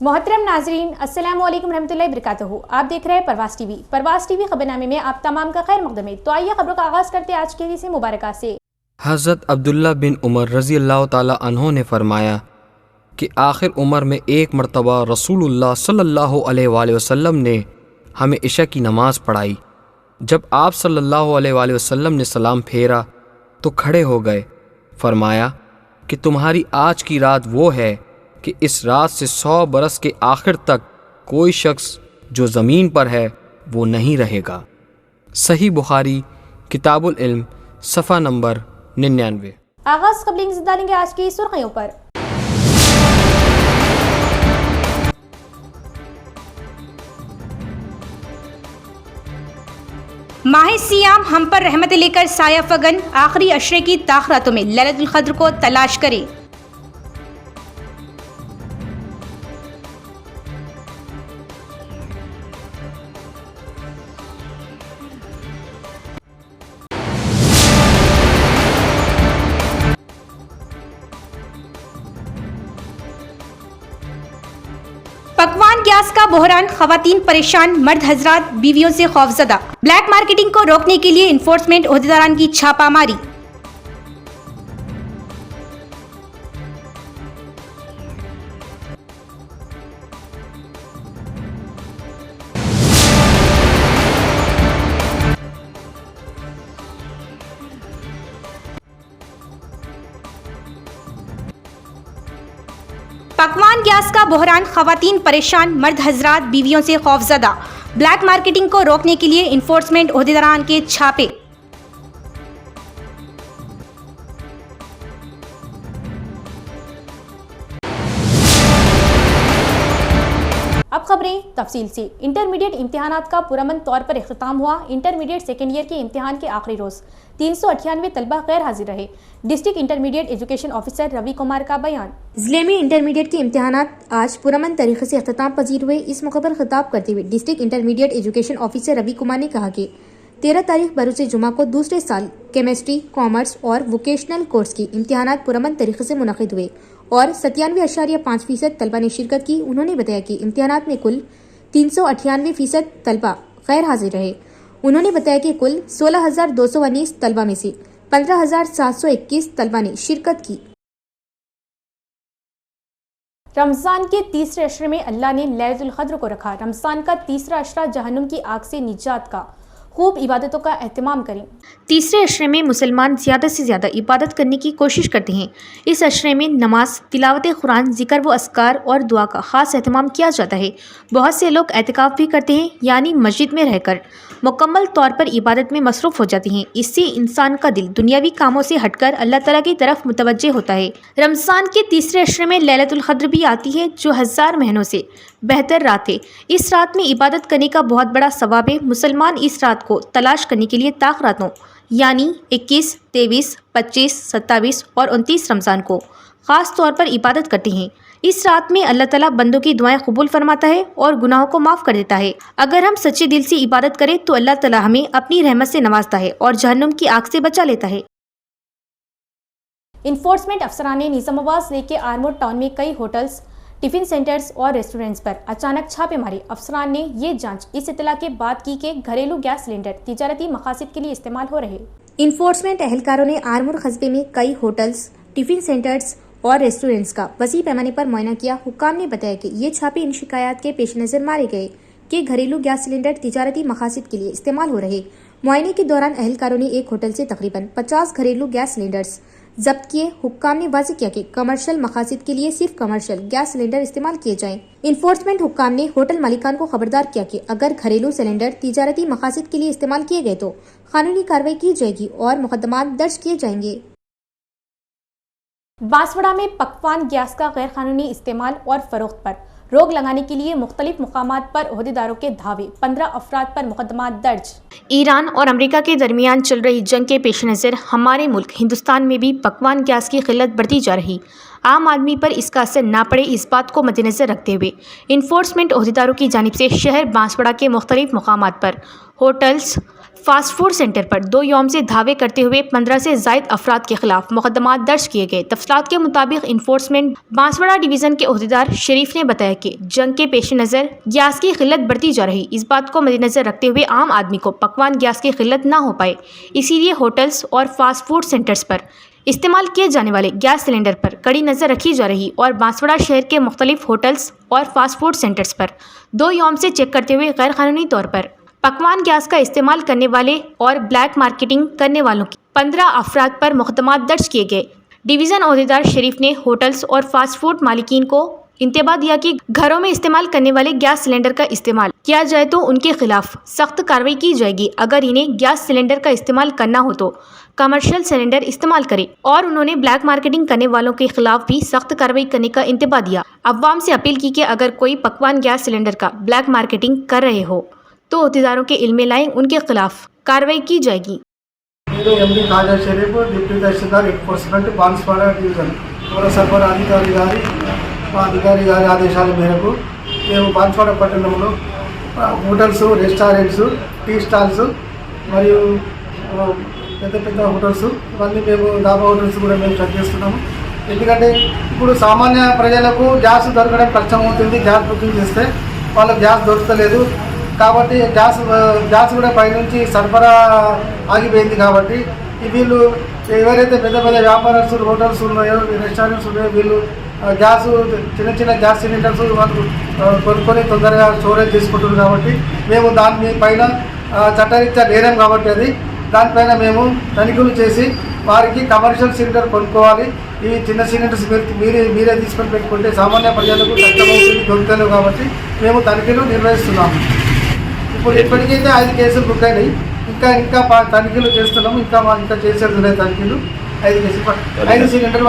मोहतरम नाजरीन, अस्सलाम वालेकुम रहमतुल्लाहि वबरकातुहू। आप देख रहे हैं परवास टीवी। परवास टीवी खबरनामे में आप तमाम का खैर मकदम है। तो आइए खबरों का आगाज करते हैं आज के हिस्से मुबारक से। हज़रत अब्दुल्ला बिन उमर रज़ी अल्लाह ताला अन्हो ने फरमाया कि आखिर उम्र में एक मरतबा रसूलुल्लाह सल्लल्लाहु अलैहि वसल्लम ने हमें इशा की नमाज़ पढ़ाई। जब आप सल्लल्लाहु अलैहि वसल्लम ने सलाम फेरा तो खड़े हो गए। फरमाया कि तुम्हारी आज की रात वो है कि इस रात से 100 बरस के आखिर तक कोई शख्स जो ज़मीन पर है वो नहीं रहेगा। सही बुखारी किताबुल इल्म सफ़ा नंबर 99। आगाज खबरें से डालेंगे आज की सुर्खियों पर। माह सियाम हम पर रहमत लेकर साया फगन, आखिरी अशरे की ताख़रातों में लैलतुल क़द्र को तलाश करें। पकवान गैस का बहरान, खवातीन परेशान, मर्द हजरात बीवियों से खौफजदा। ब्लैक मार्केटिंग को रोकने के लिए इन्फोर्समेंट ओहदेदारान की छापामारी। पकवान गैस का बहरान, खवातीन परेशान, मर्द हजरात बीवियों से खौफजदा। ब्लैक मार्केटिंग को रोकने के लिए इन्फोर्समेंट ओहदेदारान के छापे। अब खबरें तफसील से। इंटरमीडिएट इम्तिहानात का पुरअमन तौर पर इख्तिताम हुआ। इंटरमीडिएट सेकेंड ईयर के इम्तिहान के आखिरी रोज 398 तलबा गैर हाजिर रहे। District intermediate education officer Ravi Kumar का बयान। जिले में इंटरमीडिएट के इम्तिहानात आज पुरअमन तरीके से इख्तिताम पजीर हुए। इस मौके पर खिताब करते हुए district intermediate education officer Ravi Kumar ने कहा कि 13 तारीख बरोज़ जुमा को दूसरे साल केमिस्ट्री, कॉमर्स और वोकेशनल कोर्स की इम्तिहानात पुरअमन तरीके से मुनक़िद हुए और 97.5% तलबा ने शिरकत की। उन्होंने बताया कि इम्तिहानात में कुल 398% तलबा गैर हाजिर रहे। उन्होंने बताया कि कुल 16,219 तलबा में से 15,721 तलबा ने शिरकत की। रमजान के तीसरे अशरे में अल्लाह ने लैलतुल क़द्र को रखा। रमजान का तीसरा अशरा जहन्नुम की आग से निजात का। खूब इबादतों का एहतमाम करें। तीसरे अशरे में मुसलमान ज़्यादा से ज़्यादा इबादत करने की कोशिश करते हैं। इस अशरे में नमाज, तिलावत कुरान, ज़िक्र व अस्कार और दुआ का ख़ास एहतमाम किया जाता है। बहुत से लोग एतिकाफ़ भी करते हैं, यानी मस्जिद में रहकर मुकम्मल तौर पर इबादत में मसरूफ़ हो जाते हैं। इससे इंसान का दिल दुनियावी कामों से हटकर अल्लाह ताला की तरफ मुतवज्जे होता है। रमज़ान के तीसरे अशरे में लैलतुल क़द्र भी आती है, जो 1000 महीनों से बेहतर रात है। इस रात में इबादत करने का बहुत बड़ा सवाब है। मुसलमान इस रात को तलाश करने के लिए ताक़रातों यानी 21, 23, 25, 27 और 29 रमज़ान को ख़ास तौर पर इबादत करते हैं। इस रात में अल्लाह ताला बंदों की दुआएं कबूल फरमाता है और गुनाहों को माफ़ कर देता है। अगर हम सच्चे दिल से इबादत करें तो अल्लाह ताला हमें अपनी रहमत से नवाजता है और जहन्नुम की आग से बचा लेता है। इन्फोर्समेंट अफसरान ने निज़ामाबाद जिले के आरमूर टाउन में कई होटल्स, टिफ़िन सेंटर्स और रेस्टोरेंट्स पर अचानक छापे मारे। अफसरान ने ये जांच इस इत्तला के बाद की कि घरेलू गैस सिलेंडर तिजारती मकासद के लिए इस्तेमाल हो रहे। इन्फोर्समेंट एहलकारों ने आरमूर कस्बे में कई होटल्स, टिफिन सेंटर्स और रेस्टोरेंट्स का वसी पैमाने पर मुआयना किया। हुक्काम ने बताया कि ये छापे इन शिकायत के पेश नज़र मारे गए कि घरेलू गैस सिलेंडर तिजारती मकासद के लिए इस्तेमाल हो रहे। मुआयने के दौरान एहलकारों ने एक होटल से तकरीबन 50 घरेलू गैस सिलेंडर्स जब्त किए। हुक्काम ने वाज़ेह किया कि कमर्शियल मकासद के लिए सिर्फ कमर्शियल गैस सिलेंडर इस्तेमाल किए जाएं। इन्फोर्समेंट हुक्काम ने होटल मालिकान को खबरदार किया कि अगर घरेलू सिलेंडर तिजारती मकासद के लिए इस्तेमाल किए गए तो कानूनी कार्रवाई की जाएगी और मुकदमात दर्ज किए जाएंगे। बांसवाड़ा में पकवान गैस का गैर कानूनी इस्तेमाल और फरोख्त पर रोक लगाने के लिए मुख्तलिफ मुकामात पर ओहदेदारों के धावे। 15 अफराद पर मुकदमात दर्ज। ईरान और अमेरिका के दरमियान चल रही जंग के पेश नज़र हमारे मुल्क हिंदुस्तान में भी पकवान गैस की किल्लत बढ़ती जा रही। आम आदमी पर इसका असर ना पड़े, इस बात को मद्देनज़र रखते हुए इन्फोर्समेंट ओहदेदारों की जानिब से शहर बांसवाड़ा के मुख्तलिफ मुकामात पर होटल्स, फास्ट फूड सेंटर पर 2 यौम से धावे करते हुए 15 से जायद अफराद के खिलाफ मुकदमा दर्ज किए गए। तफसीलात के मुताबिक इन्फोर्समेंट बांसवाड़ा डिवीज़न के अहदेदार शरीफ ने बताया कि जंग के पेश नज़र गैस की किल्लत बढ़ती जा रही, इस बात को मद्देनज़र रखते हुए आम आदमी को पकवान गैस की किल्लत ना हो पाए, इसीलिए होटल्स और फास्ट फूड सेंटर्स पर इस्तेमाल किए जाने वाले गैस सिलेंडर पर कड़ी नज़र रखी जा रही और बांसवाड़ा शहर के मुख्तलिफ होटल्स और फास्ट फूड सेंटर्स पर 2 यौम से चेक करते हुए गैर कानूनी तौर पर पकवान गैस का इस्तेमाल करने वाले और ब्लैक मार्केटिंग करने वालों की 15 अफराद पर मुकदमा दर्ज किए गए। डिवीज़न अहदेदार शरीफ ने होटल्स और फास्ट फूड मालिकीन को इंतबाह दिया कि घरों में इस्तेमाल करने वाले गैस सिलेंडर का इस्तेमाल किया जाए तो उनके खिलाफ सख्त कार्रवाई की जाएगी। अगर इन्हें गैस सिलेंडर का इस्तेमाल करना हो तो कमर्शियल सिलेंडर इस्तेमाल करें और उन्होंने ब्लैक मार्केटिंग करने वालों के खिलाफ भी सख्त कार्रवाई करने का इंतबाह दिया। अवाम से अपील की कि अगर कोई पकवान गैस सिलेंडर का ब्लैक मार्केटिंग कर रहे हो तो अहदेदारों के इल्म में लाएं, उनके खिलाफ कार्रवाई की जाएगी। ఎండి ఖాజా షరీఫ్ డిప్యూటీ తహసీల్దార్ ఎన్ఫోర్స్మెంట్ బాన్స్వాడ డివిజన్ పౌర సరఫరా అధికారి గారి ఆదేశాల మేరకు మేము బాన్స్వాడ పట్టణంలో హోటల్స్, రెస్టారెంట్స్, టీ స్టాల్స్ మరియు పెద్ద పెద్ద హోటల్స్ ఇవన్నీ మేము డాబా హోటల్స్ కూడా మేము చెక్ చేస్తున్నాము. ఎందుకంటే ఇప్పుడు సామాన్య ప్రజలకు గ్యాస్ దొరకడం కష్టం అవుతుంది. గ్యాస్ బుకింగ్ చేస్తే వాళ్ళకి గ్యాస్ దొరకలేదు కాబట్టి గ్యాస్ కూడా పైనుంచి సరఫరా ఆగిపోయింది. కాబట్టి వీళ్ళు ఎవరైతే పెద్ద పెద్ద వ్యాపారస్తులు హోటల్స్ ఉన్నాయో, రెస్టారెంట్స్ ఉన్నాయో వీళ్ళు గ్యాస్ చిన్న చిన్న గ్యాస్ సిలిండర్స్ వాళ్ళు కొనుక్కొని తొందరగా స్టోరేజ్ చేసుకుంటున్నారు. కాబట్టి మేము దాని పైన చట్టరీత్యా నేరం కాబట్టి అది దానిపైన మేము తనిఖీలు చేసి వారికి కమర్షియల్ సిలిండర్ కొనుక్కోవాలి. ఈ చిన్న సిలిండర్స్ మీరే తీసుకొని పెట్టుకుంటే సామాన్య ప్రజలకు కష్టమవుతుంది, దొరుకుతలేవు. కాబట్టి మేము తనిఖీలు నిర్వహిస్తున్నాము. ఇప్పుడు ఇప్పటికైతే 5 కేసులు బుక్ అయినాయి. ఇంకా తనిఖీలు చేస్తున్నాము. ఇంకా చేసేది ఉన్నాయి తనిఖీలు. 5 सिलेंडर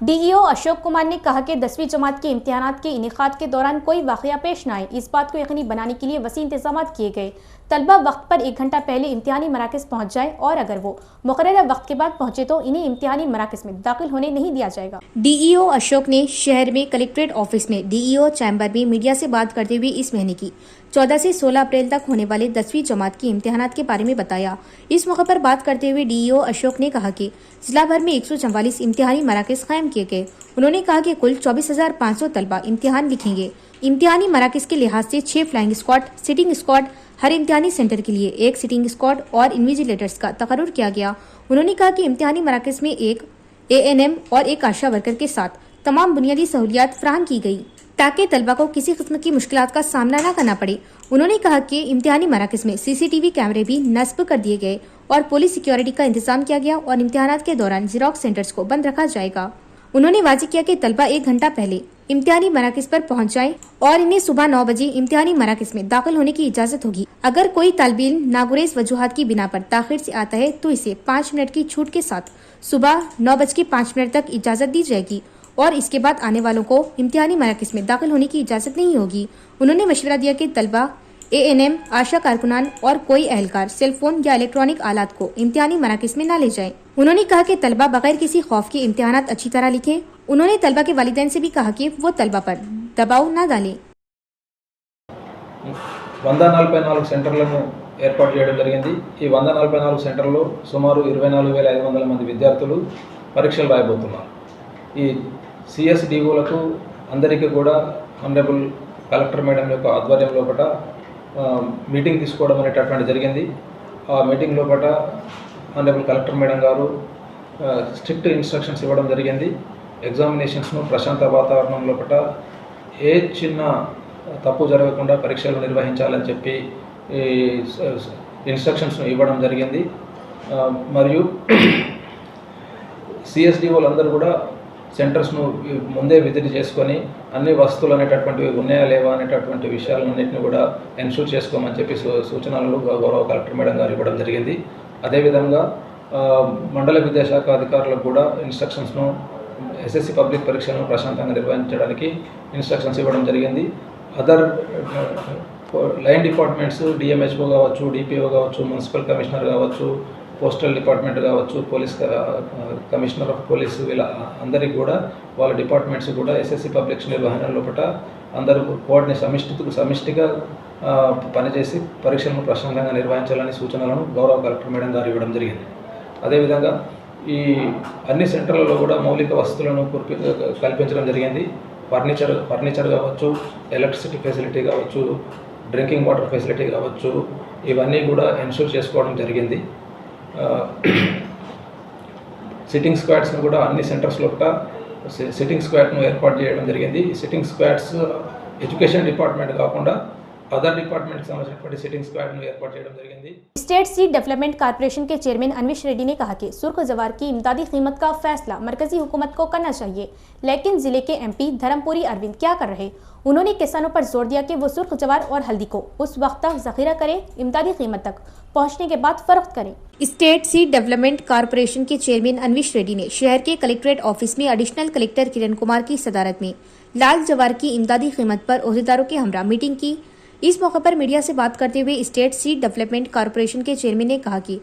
डीईओ अशोक कुमार ने कहा कि 10वीं जमात के इम्तिहानात के इनेकाद के दौरान कोई वाक़या पेश न आए, इस बात को यकीनी बनाने के लिए वसी इंतजाम किए गए। तलबा वक्त पर 1 घंटा पहले इम्तिहानी मराकज़ पहुँच जाए और अगर वो मुकर्ररा वक्त के बाद पहुँचे तो इन्हें इम्तिहानी मराकज़ में दाखिल होने नहीं दिया जाएगा। डीईओ अशोक ने शहर में कलेक्ट्रेट ऑफिस में डीईओ चैम्बर में मीडिया से बात करते हुए इस महीने की 14 से 16 अप्रैल तक होने वाले 10वीं जमात की इम्तिहानात के बारे में बताया। इस मौके पर बात करते हुए डीईओ अशोक ने कहा कि जिला भर में 144 इम्तिहानी मराकज़ कायम किए गए। उन्होंने कहा कि कुल 24,500 तलबा इम्तिहान लिखेंगे। इम्तिहानी मराकज़ के लिहाज से 6 फ्लाइंग स्क्वाड, सिटिंग स्क्वाड, हर इम्तिहानी सेंटर के लिए 1 सिटिंग स्क्वाड और इन्विजिलेटर्स का तकर्रुर किया गया। उन्होंने कहा कि इम्तिहानी मराकज़ में 1 ANM और 1 आशा वर्कर के साथ तमाम बुनियादी सहूलियात फराहम की गई ताकि तलबा को किसी किस्म की मुश्किलात का सामना न करना पड़े। उन्होंने कहा कि इम्तिहानी मराकज़ में CCTV कैमरे भी नस्ब कर दिए गए और पुलिस सिक्योरिटी का इंतजाम किया गया और इम्तिहानात के दौरान ज़ेरॉक्स सेंटर्स को बंद रखा जाएगा। उन्होंने वाज़ेह किया कि तलबा 1 घंटा पहले इम्तिहानी मराकज़ पर पहुंच जाए और इन्हें सुबह 9 बजे इम्तिहानी मराकज़ में दाखिल होने की इजाज़त होगी। अगर कोई तालिब इल्म नागुरेज़ वजूहात की बिना पर ताख़िर से आता है तो इसे 5 मिनट की छूट के साथ सुबह 9:05 तक इजाज़त दी जाएगी और इसके बाद आने वालों को इम्तिहानी मराकज़ में दाखिल होने की इजाज़त नहीं होगी। उन्होंने मशवरा दिया कि तलबा, ANM, आशा कारकुनान और कोई अहलकार सेल फोन या इलेक्ट्रॉनिक आलात को इम्तिहानी मराकज़ में न ले जाएं। उन्होंने कहा कि तलबा बगैर किसी खौफ के इम्तिहानात अच्छी तरह लिखें। उन्होंने तलबा के वालिदैन से भी कहा कि वो तलबा पर दबाव न डालें। 144 సెంటర్లను ఏర్పాటు చేయడం జరిగింది. ఈ 144 సెంటర్లో సుమారు 24,500 మంది విద్యార్థులు పరీక్షలు రాయబోతున్నారు. ఈ CSDOలకు అందరికీ కూడా ఆనరబుల్ కలెక్టర్ మేడం యొక్క ఆధ్వర్యం లోపల మీటింగ్ తీసుకోవడం అనేటటువంటి జరిగింది. ఆ మీటింగ్ లోపల ఆనరబుల్ కలెక్టర్ మేడం గారు స్ట్రిక్ట్ ఇన్స్ట్రక్షన్స్ ఇవ్వడం జరిగింది. ఎగ్జామినేషన్స్ను ప్రశాంత వాతావరణం లోపల ఏ చిన్న తప్పు జరగకుండా పరీక్షలు నిర్వహించాలని చెప్పి ఇన్స్ట్రక్షన్స్ను ఇవ్వడం జరిగింది. మరియు CSDOలు అందరూ కూడా సెంటర్స్ను ముందే విజిట్ చేసుకొని అన్ని వస్తువులు అనేటటువంటివి ఉన్నాయా లేవా అనేటటువంటి విషయాలన్నింటినీ కూడా ఎన్షూర్ చేసుకోమని చెప్పి సూచనలు గౌరవ కలెక్టర్ మేడం గారు ఇవ్వడం జరిగింది. అదేవిధంగా మండల విద్యాశాఖ అధికారులకు కూడా ఇన్స్ట్రక్షన్స్ను SSC పబ్లిక్ పరీక్షలను ప్రశాంతంగా నిర్వహించడానికి ఇన్స్ట్రక్షన్స్ ఇవ్వడం జరిగింది. అదర్ లైన్ డిపార్ట్మెంట్స్ DMHO కావచ్చు, DPO కావచ్చు, మున్సిపల్ కమిషనర్ కావచ్చు, పోస్టల్ డిపార్ట్మెంట్ కావచ్చు, పోలీస్ కమిషనర్ ఆఫ్ పోలీసు వీళ్ళ అందరికీ కూడా వాళ్ళ డిపార్ట్మెంట్స్ కూడా SSC పబ్లిక్ నిర్వహణ లోపల అందరూ కోడ్ని సమిష్టిగా పనిచేసి పరీక్షలను ప్రశాంతంగా నిర్వహించాలని సూచనలను గౌరవ కలెక్టర్ మేడం గారు ఇవ్వడం జరిగింది. అదేవిధంగా ఈ అన్ని సెంటర్లలో కూడా మౌలిక వసతులను కల్పించడం జరిగింది. ఫర్నిచర్ కావచ్చు, ఎలక్ట్రిసిటీ ఫెసిలిటీ కావచ్చు, డ్రింకింగ్ వాటర్ ఫెసిలిటీ కావచ్చు, ఇవన్నీ కూడా ఎన్షూర్ చేసుకోవడం జరిగింది. సిట్టింగ్ స్క్వాడ్స్ను కూడా అన్ని సెంటర్స్లో కూడా సిట్టింగ్ స్క్వాడ్ను ఏర్పాటు చేయడం జరిగింది. ఈ సిట్టింగ్ స్క్వాడ్స్ ఎడ్యుకేషన్ డిపార్ట్మెంట్ కాకుండా అదర్ డిపార్ట్మెంట్కి సంబంధించినటువంటి సిట్టింగ్ స్క్వాడ్ను ఏర్పాటు చేయడం జరిగింది. स्टेट सीड डेवलपमेंट कॉर्पोरेशन के चेयरमैन अनविश रेड्डी ने कहा कि सुर्ख जवार की इमदादी कीमत का फैसला मरकजी हुकूमत को करना चाहिए, लेकिन जिले के एमपी धर्मपुरी अरविंद क्या कर रहे? उन्होंने किसानों पर जोर दिया कि वो सुर्ख जवार और हल्दी को उस वक्त तक जखीरा करें, इमदादी कीमत तक पहुंचने के बाद फरोख्त करें। स्टेट सीड डेवलपमेंट कॉर्पोरेशन के चेयरमैन अनविश रेड्डी ने शहर के कलेक्ट्रेट ऑफिस में एडिशनल कलेक्टर किरण कुमार की सदारत में लाल जवार की इमदादी कीमत पर ओहदेदारों के हमरा मीटिंग की। इस मौके पर मीडिया से बात करते हुए स्टेट सीड डेवलपमेंट कॉर्पोरेशन के चेयरमैन ने कहा कि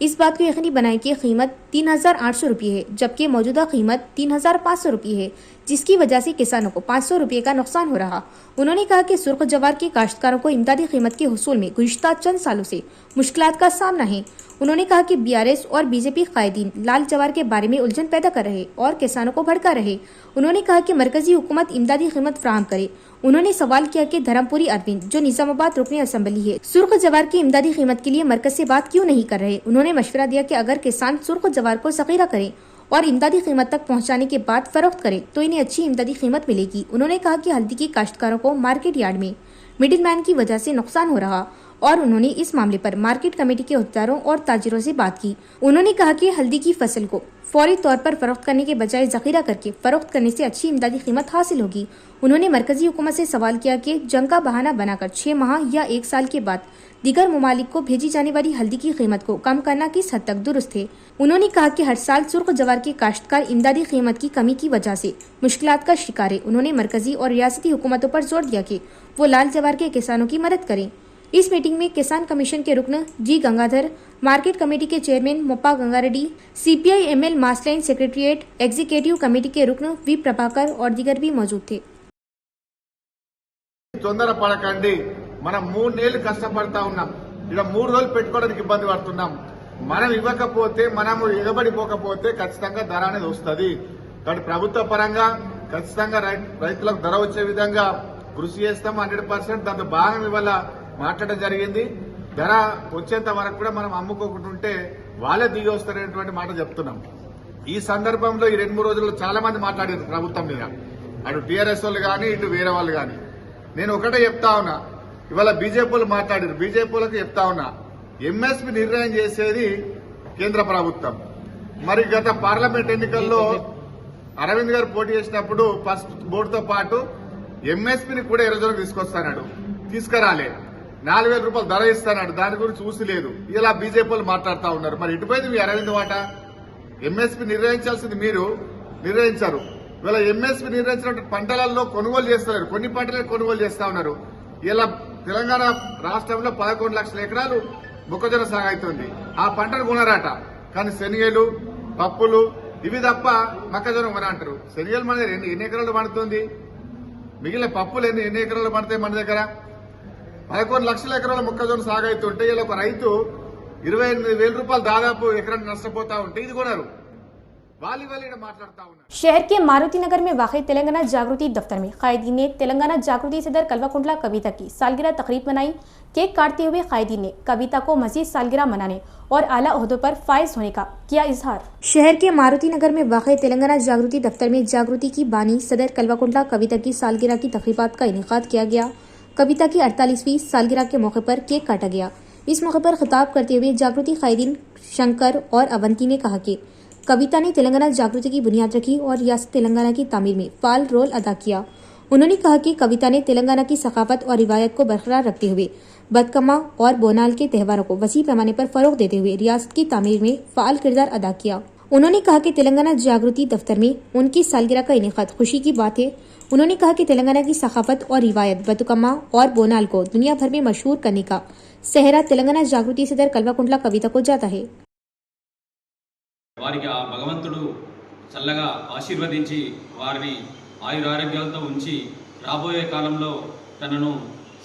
इस बात को यकीनी बनाएं कि कीमत 3,800 रुपये है, जबकि मौजूदा कीमत 3,500 रुपये है, जिसकी वजह से किसानों को 500 रुपये का नुकसान हो रहा। उन्होंने कहा कि सुर्ख जवार के काश्तकारों को इमदादी कीमत के हुसूल में गुज़िश्ता चंद सालों से मुश्किलात का सामना है। उन्होंने कहा कि बीआरएस और बीजेपी कायदीन लाल जवार के बारे में उलझन पैदा कर रहे और किसानों को भड़का रहे। उन्होंने कहा कि मरकजी हुकूमत इमदादी कीमत फराहम करे। उन्होंने सवाल किया कि धर्मपुरी अरविंद जो निजामाबाद रुकने असम्बली है, सुर्ख जवार की इमदादी कीमत के लिए मरकज से बात क्यों नहीं कर रहे। उन्होंने मशवरा दिया कि अगर किसान सुर्ख जवार को ज़खीरा करें और इमदादी कीमत तक पहुंचाने के बाद फरोख्त करें तो इन्हें अच्छी इमदादी कीमत मिलेगी। उन्होंने कहा कि हल्दी की काश्तकारों को मार्केट यार्ड में मिडिल मैन की वजह से नुकसान हो रहा और उन्होंने इस मामले पर मार्केट कमेटी के अहदेदारों और ताजिरों से बात की। उन्होंने कहा कि हल्दी की फसल को फौरी तौर पर फरोख्त करने के बजाय ज़खीरा करके फरोख्त करने से अच्छी इमदादी कीमत हासिल होगी। उन्होंने मरकजी हुकूमत से सवाल किया कि जंग का बहाना बनाकर 6 माह या 1 साल के बाद दीगर ममालिक को भेजी जाने वाली हल्दी की कीमत को कम करना किस हद तक दुरुस्त है। उन्होंने कहा कि हर साल सुर्ख जवार के काश्तकार इमदादी कीमत की कमी की वजह से मुश्किलात का शिकार है। उन्होंने मरकजी और रियासती हुकूमतों पर जोर दिया कि वो लाल जवार के किसानों की मदद करें। इस मीटिंग में किसान कमीशन के रुकन जी गंगाधर, मार्केट कमेटी के chairman Moppa Gangareddy, CPI ML mass line secretariat, executive committee के रुकन वी प्रभाकर और दीगर भी मौजूद थे। తొందర పడకండి, మనం 3 నెలలు కష్టపడతా ఉన్నాం, ఇలా 3 రోజులు పెట్టుకోవడానికి ఇబ్బంది పడుతున్నాం. మనం ఇవ్వకపోతే, మనము ఎగబడిపోకపోతే ఖచ్చితంగా ధర అనేది వస్తుంది. కాబట్టి ప్రభుత్వ పరంగా ఖచ్చితంగా రైతులకు ధర వచ్చే విధంగా కృషి చేస్తాం 100%. దాంతో భాగం ఇవాళ మాట్లాడడం జరిగింది. ధర వచ్చేంత వరకు కూడా మనం అమ్ముకోకుంటుంటే వాళ్ళే దిగి వస్తారనేటువంటి మాట చెప్తున్నాం. ఈ సందర్భంలో ఈ 2-3 రోజుల్లో చాలా మంది మాట్లాడారు ప్రభుత్వం మీద, అటు టీఆర్ఎస్ వాళ్ళు కానీ ఇటు వేరే వాళ్ళు కానీ. నేను ఒకటే చెప్తా ఉన్నా, ఇవాళ బీజేపీలు మాట్లాడారు, బీజేపీలకు చెప్తా ఉన్నా, ఎంఎస్పీ నిర్ణయం చేసేది కేంద్ర ప్రభుత్వం. మరి గత పార్లమెంట్ ఎన్నికల్లో అరవింద్ గారు పోటీ చేసినప్పుడు ఫస్ట్ బోర్డుతో పాటు ఎంఎస్పీని కూడా ఎర్రజోనకు తీసుకొస్తాడు, తీసుకురాలే. 4,000 రూపాయలు ధర ఇస్తాడు, దాని గురించి చూసి లేదు. ఇలా బీజేపీలు మాట్లాడుతూ ఉన్నారు. మరి ఇటుపోయింది మీ అరవింద్ వాట. ఎంఎస్పీ నిర్ణయించాల్సింది మీరు, నిర్ణయించారు. ఇవాళ ఎంఎస్పీ నిర్ణయించినటువంటి పంటలలో కొనుగోలు చేస్తున్నారు, కొన్ని పంటలే కొనుగోలు చేస్తా ఉన్నారు. ఇలా తెలంగాణ రాష్ట్రంలో 11 లక్షల ఎకరాలు మొక్కజొన్న సాగు అవుతుంది. ఆ పంటను కొనరాట, కానీ శనగలు, పప్పులు ఇవి తప్ప మొక్కజొన్న కొనంటారు. శనగలు మన దగ్గర ఎన్ని ఎకరాలు పండుతుంది, మిగిలిన పప్పులు ఎన్ని ఎకరాలు పండుతాయి మన దగ్గర? 11 లక్షల ఎకరాల మొక్కజొన్న సాగు అవుతుంటే ఇలా ఒక రైతు 28,000 రూపాయలు దాదాపు ఎకరాన్ని నష్టపోతా ఉంటే ఇది కొనరు. शहर के मारुति नगर में वाक़ तेलंगाना जागृति दफ्तर में कायदीन ने तेलंगाना जागृति सदर कल्वाकुंडला कविता की सालगिरह तकरीब मनाई। केक काटते हुए कायदीन ने कविता को मजीद सालगिरह मनाने और आला ओहदों पर फायज होने का किया इजहार। शहर के मारुति नगर में वाक़ तेलंगाना जागृति दफ्तर में जागृति की बानी सदर कल्वाकुंडला कविता की सालगिरह की तकरीबात का इनेकाद किया गया। कविता की 48वीं सालगिरह के मौके पर केक काटा गया। इस मौके पर खिताब करते हुए जागृति कायदीन शंकर और अवंती ने कहा कि कविता ने तेलंगाना जागृति की बुनियाद रखी और रियासत तेलंगाना की तामीर में फाल रोल अदा किया। उन्होंने कहा कि कविता ने तेलंगाना की सकाफत और रिवायत को बरकरार रखते हुए बदकमा और बोनाल के त्योहारों को वसी पैमाने पर फरोग देते हुए रियासत की तामीर में फाल किरदार अदा किया। उन्होंने कहा कि तेलंगाना जागृति दफ्तर में उनकी सालगिरह का इनेकाद खुशी की बात है। उन्होंने कहा कि तेलंगाना की सकाफत और रिवायत बदकमा और बोनाल को दुनिया भर में मशहूर करने का सेहरा तेलंगाना जागृति सदर कल्वाकुंडला कविता को जाता है। వారికి ఆ భగవంతుడు చల్లగా ఆశీర్వదించి వారిని ఆయురారోగ్యాలతో ఉంచి రాబోయే కాలంలో తనను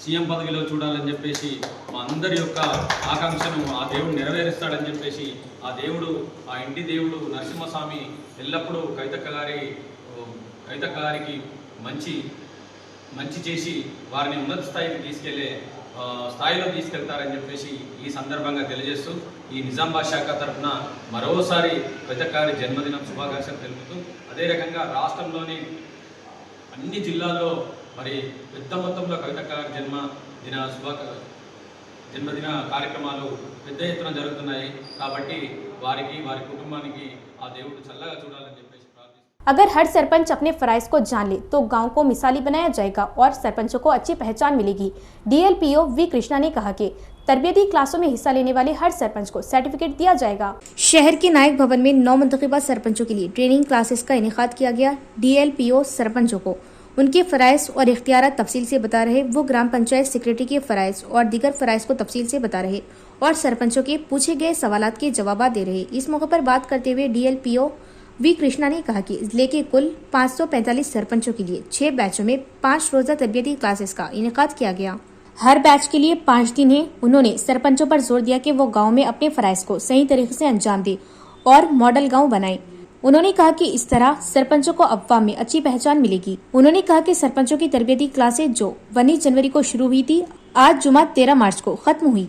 సీఎం పదవిలో చూడాలని చెప్పేసి మా అందరి యొక్క ఆకాంక్షను ఆ దేవుడు నెరవేరుస్తాడని చెప్పేసి ఆ దేవుడు, ఆ ఇంటి దేవుడు నరసింహస్వామి ఎల్లప్పుడూ కవితక్క గారికి మంచి చేసి వారిని ఉన్నత స్థాయికి తీసుకెళ్లే స్థాయిలో తీసుకెళ్తారని చెప్పేసి ఈ సందర్భంగా తెలియజేస్తూ ఈ నిజామాబాద్ శాఖ తరఫున మరోసారి కవితక్క గారి జన్మదినం శుభాకాంక్షలు తెలుపుతూ, అదే రకంగా రాష్ట్రంలోని అన్ని జిల్లాల్లో మరి పెద్ద మొత్తంలో కవితక్క గారి జన్మదిన కార్యక్రమాలు పెద్ద ఎత్తున జరుగుతున్నాయి. కాబట్టి వారి కుటుంబానికి ఆ దేవుడు చల్లగా చూడాలని చెప్పేసి ప్రార్థిస్తున్నాను. अगर हर सरपंच अपने फराइज को जान ले तो गांव को मिसाली बनाया जाएगा और सरपंचों को अच्छी पहचान मिलेगी। DLPO वी कृष्णा ने कहा कि तरबियती क्लासों में हिस्सा लेने वाले हर सरपंच को सर्टिफिकेट दिया जाएगा। शहर के नायक भवन में 9 मुंतखबा सरपंचों के लिए ट्रेनिंग क्लासेस का इनेकाद किया गया। DLPO सरपंचों को उनके फ़राइज़ और इख्तियारात तफसील से बता रहे, वो ग्राम पंचायत सेक्रेटरी के फ़राइज़ और दीगर फ़राइज़ को तफसील से बता रहे और सरपंचों के पूछे गए सवालात के जवाब दे रहे। इस मौके पर बात करते हुए DLPO वी कृष्णा ने कहा कि जिले के कुल 545 सरपंचों के लिए 6 बैचों में 5 रोज़ा तरबियती क्लासेस का इनेकाद किया गया। हर बैच के लिए 5 दिन है। उन्होंने सरपंचों पर जोर दिया कि वो गाँव में अपने फ़राइज़ को सही तरीके से अंजाम दे और मॉडल गाँव बनाए। उन्होंने कहा कि इस तरह सरपंचों को अफवाह में अच्छी पहचान मिलेगी। उन्होंने कहा कि सरपंचों की तरबियती क्लासें जो 19 जनवरी को शुरू हुई थी, आज जुमा 13 मार्च को खत्म हुई।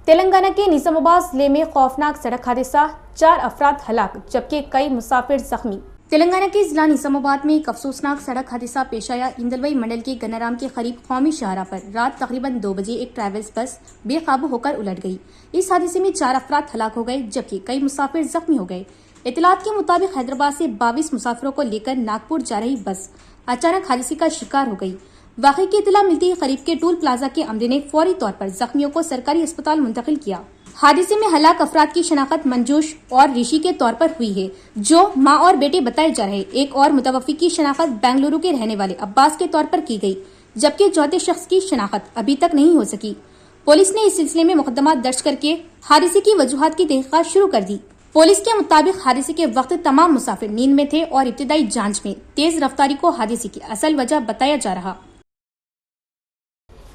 तेलंगाना के निजामाबाद जिले में खौफनाक सड़क हादसा, 4 अफराद हलाक जबकि कई मुसाफिर जख्मी। तेलंगाना के जिला निजामाबाद में एक अफसोसनाक सड़क हादसा पेश आया। इंदलवई मंडल के गन्नाराम के करीब कौमी शाहरा पर रात तकरीबन 2 बजे एक ट्रैवल्स बस बेकाबू होकर उलट गई। इस हादसे में 4 अफराद हलाक हो गए जबकि कई मुसाफिर जख्मी हो गए। इतलात के मुताबिक हैदराबाद से 22 मुसाफिरों को लेकर नागपुर जा रही बस अचानक हादसे का शिकार हो गई। वाक़े की इतला मिलती ही करीब के टूल प्लाजा के अमले ने फौरी तौर पर जख्मियों को सरकारी अस्पताल मुंतकिल किया। हादसे में हलाक अफराद की शनाख्त मंजूश और ऋषि के तौर पर हुई है, जो मां और बेटे बताए जा रहे। एक और मुतवफ़ी की शनाख्त बेंगलुरु के रहने वाले अब्बास के तौर पर की गई, जबकि चौथे शख्स की शनाख्त अभी तक नहीं हो सकी। पुलिस ने इस सिलसिले में मुकदमा दर्ज करके हादसे की वजूहात की तहक़ीक़ात शुरू कर दी। पुलिस के मुताबिक हादसे के वक्त तमाम मुसाफिर नींद में थे और इब्तिदाई जांच में तेज रफ्तारी को हादसे की असल वजह बताया जा रहा।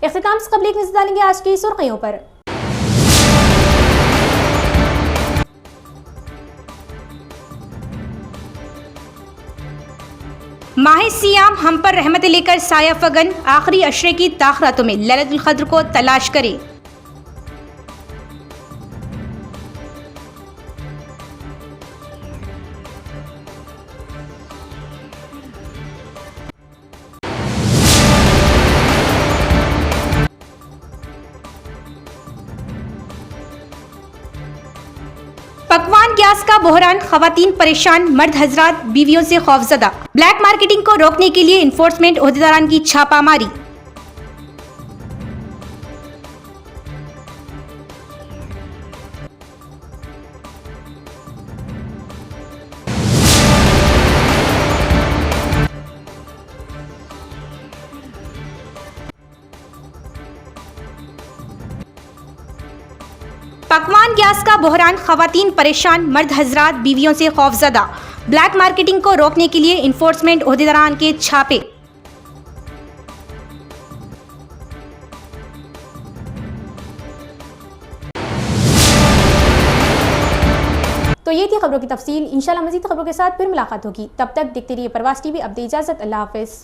इख्तिताम से कबल एक नज़र डालेंगे आज की सुर्खियों पर। माह सियाम हम पर रहमत लेकर साया फगन, आखिरी अशरे की ताख़रातों में लैलतुल क़द्र को तलाश करें। पकवान गैस का बहरान, खवातीन परेशान, मर्द हजरात बीवियों से खौफजदा। ब्लैक मार्केटिंग को रोकने के लिए इन्फोर्समेंट ओहदेदारान की छापामारी। पकवान गैस का बहरान, खवातीन परेशान, मर्द हजरात बीवियों से खौफजदा। ब्लैक मार्केटिंग को रोकने के लिए इन्फोर्समेंट ओहदेदारान के छापे। तो ये थी खबरों की तफसील। इंशाल्लाह मज़ीद खबरों के साथ फिर मुलाकात होगी। तब तक देखते रहिए प्रवास टीवी। अब दे इजाज़त, अल्लाह हाफ़िज़।